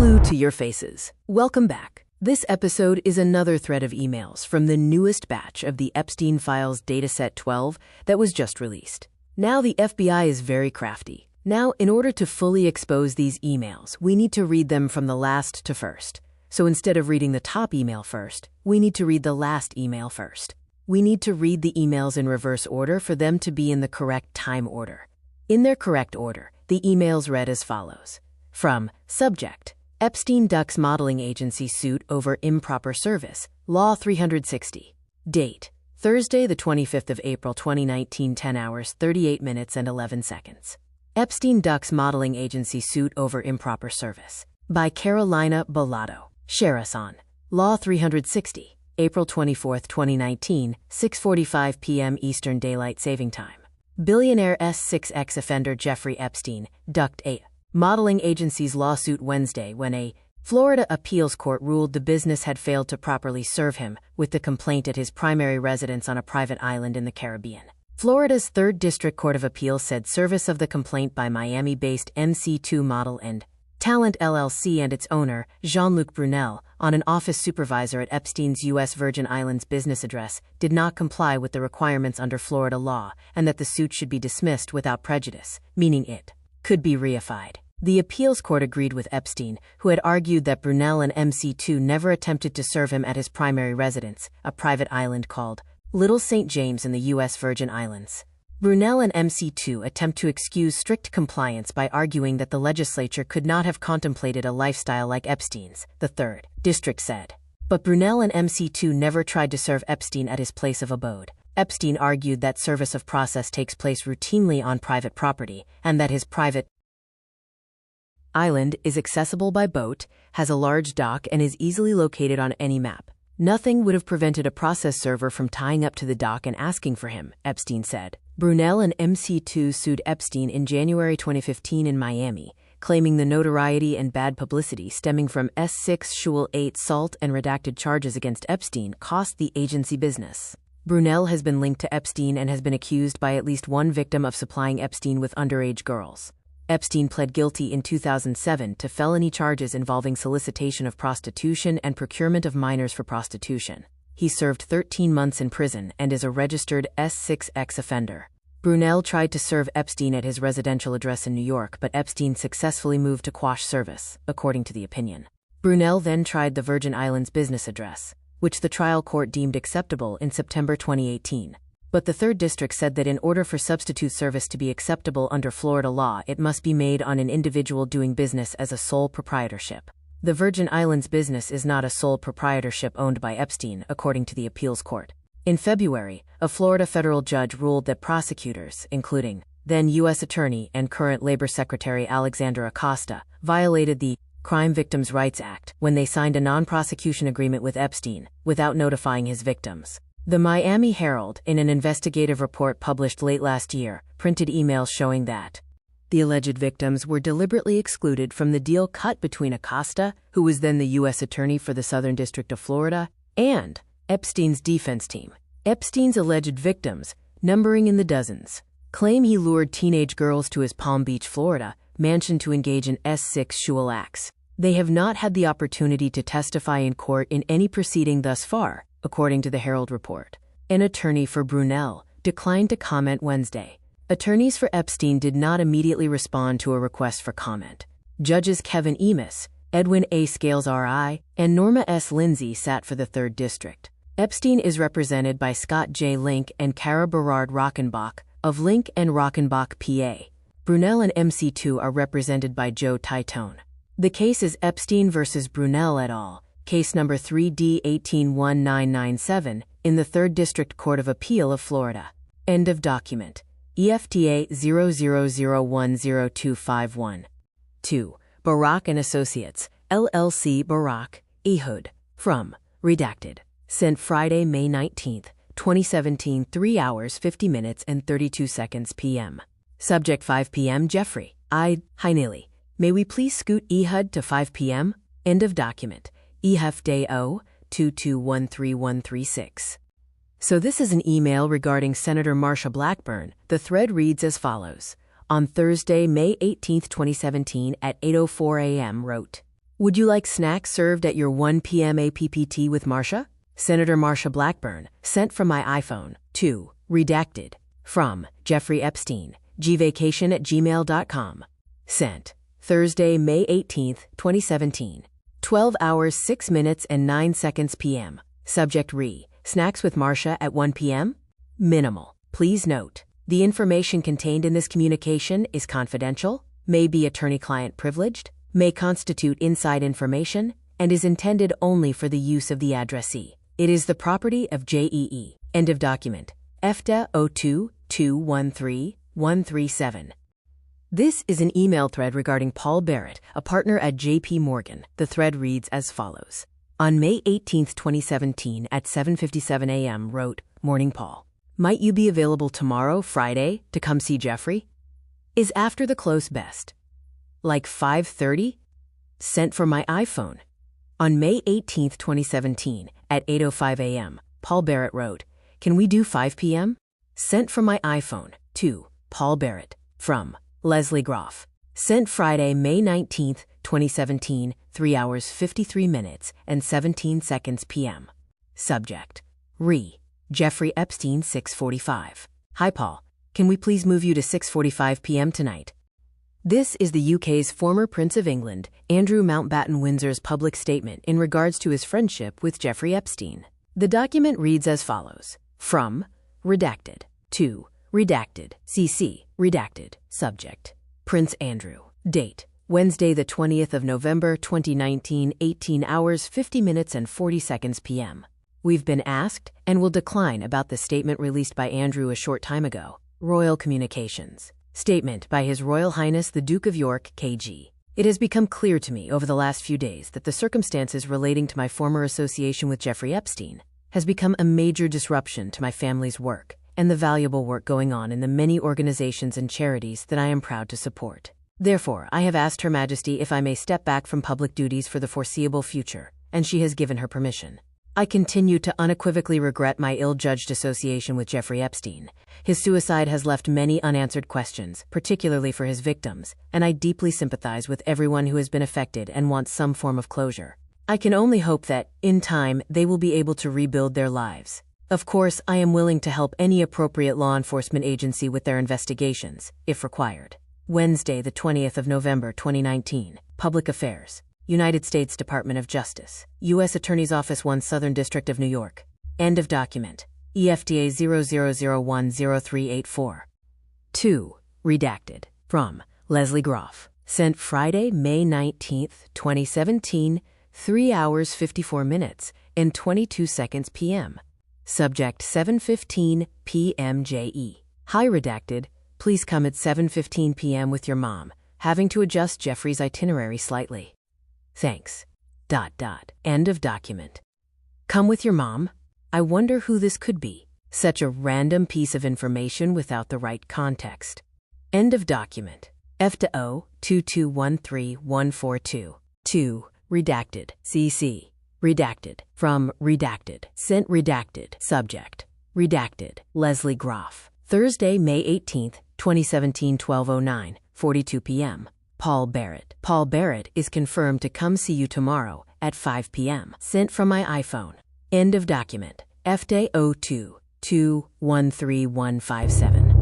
Hello to your faces. Welcome back. This episode is another thread of emails from the newest batch of the Epstein files DATASET 12 that was just released. Now the FBI is very crafty. Now, in order to fully expose these emails, we need to read them from the last to first. So instead of reading the top email first, we need to read the last email first. We need to read the emails in reverse order for them to be in the correct time order. In their correct order, the emails read as follows. From Subject, Epstein ducks modeling agency suit over improper service, Law 360. Date, Thursday, the 25th of April 2019, 10 hours, 38 minutes and 11 seconds. Epstein ducks modeling agency suit over improper service. By Carolina Bellotto. Sherasan. Law 360. April 24, 2019, 6:45 p.m. Eastern Daylight Saving Time. Billionaire S6 offender Jeffrey Epstein ducked a modeling agency's lawsuit Wednesday when a Florida appeals court ruled the business had failed to properly serve him with the complaint at his primary residence on a private island in the Caribbean. Florida's 3rd District Court of Appeals said service of the complaint by Miami-based MC2 Model and Talent LLC and its owner, Jean-Luc Brunel, on an office supervisor at Epstein's U.S. Virgin Islands business address, did not comply with the requirements under Florida law and that the suit should be dismissed without prejudice, meaning it could be reified. The appeals court agreed with Epstein, who had argued that Brunel and MC2 never attempted to serve him at his primary residence, a private island called Little St. James in the U.S. Virgin Islands. Brunel and MC2 attempt to excuse strict compliance by arguing that the legislature could not have contemplated a lifestyle like Epstein's, the 3rd District said. But Brunel and MC2 never tried to serve Epstein at his place of abode. Epstein argued that service of process takes place routinely on private property, and that his private island is accessible by boat, has a large dock, and is easily located on any map. Nothing would have prevented a process server from tying up to the dock and asking for him, Epstein said. Brunel and MC2 sued Epstein in January 2015 in Miami, claiming the notoriety and bad publicity stemming from S6 Shul 8 salt and redacted charges against Epstein cost the agency business. Brunel has been linked to Epstein and has been accused by at least one victim of supplying Epstein with underage girls. Epstein pled guilty in 2007 to felony charges involving solicitation of prostitution and procurement of minors for prostitution. He served 13 months in prison and is a registered S6 offender. Brunel tried to serve Epstein at his residential address in New York, but Epstein successfully moved to quash service, according to the opinion. Brunel then tried the Virgin Islands business address, which the trial court deemed acceptable in September 2018. But the 3rd District said that in order for substitute service to be acceptable under Florida law, it must be made on an individual doing business as a sole proprietorship. The Virgin Islands business is not a sole proprietorship owned by Epstein, according to the appeals court. In February, a Florida federal judge ruled that prosecutors, including then U.S. Attorney and current Labor Secretary Alexandra Acosta, violated the Crime Victims' Rights Act when they signed a non-prosecution agreement with Epstein without notifying his victims. The Miami Herald, in an investigative report published late last year, printed emails showing that the alleged victims were deliberately excluded from the deal cut between Acosta, who was then the U.S. Attorney for the Southern District of Florida, and Epstein's defense team. Epstein's alleged victims, numbering in the dozens, claim he lured teenage girls to his Palm Beach, Florida, mansion to engage in S6 Shul acts. They have not had the opportunity to testify in court in any proceeding thus far, according to the Herald report. An attorney for Brunel declined to comment Wednesday. Attorneys for Epstein did not immediately respond to a request for comment. Judges Kevin Emis, Edwin A. Scales R.I., and Norma S. Lindsay sat for the 3rd District. Epstein is represented by Scott J. Link and Kara Berard Rockenbach of Link and Rockenbach, PA. Brunel and MC2 are represented by Joe Titone. The case is Epstein versus Brunel et al., case number 3D181997, in the 3rd District Court of Appeal of Florida. End of document. EFTA 00010251. 2. Barak and Associates, LLC Barak, Ehud. From Redacted. Sent Friday, May 19, 2017, 3 hours 50 minutes and 32 seconds p.m. Subject 5 p.m. Jeffrey. Hi Neely. May we please scoot Ehud to 5 p.m.? End of document. EFTA 022133136. So this is an email regarding Senator Marsha Blackburn. The thread reads as follows. On Thursday, May 18, 2017 at 8:04 a.m. wrote, Would you like snacks served at your 1 p.m. APPT with Marsha? Senator Marsha Blackburn, sent from my iPhone. 2. Redacted. From Jeffrey Epstein, gvacation@gmail.com. Sent Thursday, May 18, 2017. 12 hours 6 minutes and 9 seconds p.m. Subject snacks with Marsha at 1 p.m. Minimal. Please note, the information contained in this communication is confidential, may be attorney-client privileged, may constitute inside information, and is intended only for the use of the addressee. It is the property of JEE. End of document. EFTA 02-213-137. This is an email thread regarding Paul Barrett, a partner at J.P. Morgan. The thread reads as follows. On May 18, 2017, at 7:57 a.m., wrote, Morning Paul. Might you be available tomorrow, Friday, to come see Jeffrey? Is after the close best? Like 5:30? Sent from my iPhone. On May 18, 2017, at 8:05 a.m., Paul Barrett wrote, Can we do 5 p.m.? Sent from my iPhone. 2. Paul Barrett. From Leslie Groff. Sent Friday, May 19, 2017, 3 hours 53 minutes and 17 seconds p.m. Subject. Jeffrey Epstein 6:45. Hi Paul, can we please move you to 6:45 p.m. tonight? This is the UK's former Prince of England, Andrew Mountbatten Windsor's public statement in regards to his friendship with Jeffrey Epstein. The document reads as follows. From Redacted. To Redacted. CC. Redacted. Subject. Prince Andrew. Date. Wednesday the 20th of November 2019, 18 hours 50 minutes and 40 seconds p.m. We've been asked and will decline about the statement released by Andrew a short time ago. Royal Communications. Statement by His Royal Highness the Duke of York, KG. It has become clear to me over the last few days that the circumstances relating to my former association with Jeffrey Epstein has become a major disruption to my family's work and the valuable work going on in the many organizations and charities that I am proud to support. Therefore, I have asked Her Majesty if I may step back from public duties for the foreseeable future, and she has given her permission. I continue to unequivocally regret my ill-judged association with Jeffrey Epstein. His suicide has left many unanswered questions, particularly for his victims, and I deeply sympathize with everyone who has been affected and wants some form of closure. I can only hope that, in time, they will be able to rebuild their lives. Of course, I am willing to help any appropriate law enforcement agency with their investigations, if required. Wednesday, the 20th of November, 2019. Public Affairs. United States Department of Justice. U.S. Attorney's Office 1 Southern District of New York. End of document. EFTA 00010384. 2. Redacted. From Leslie Groff. Sent Friday, May 19, 2017, 3 hours 54 minutes and 22 seconds p.m. Subject 7:15 p.m. JE. Hi redacted. Please come at 7:15 p.m. with your mom, having to adjust Jeffrey's itinerary slightly. Thanks. End of document. Come with your mom? I wonder who this could be. Such a random piece of information without the right context. End of document. EFTA 02213142. 2. Redacted. CC. Redacted. From Redacted. Sent Redacted. Subject. Redacted. Leslie Groff. Thursday, May 18, 2017, 12:09, 42 p.m. Paul Barrett. Paul Barrett is confirmed to come see you tomorrow at 5 p.m. Sent from my iPhone. End of document. EFTA 02-213157.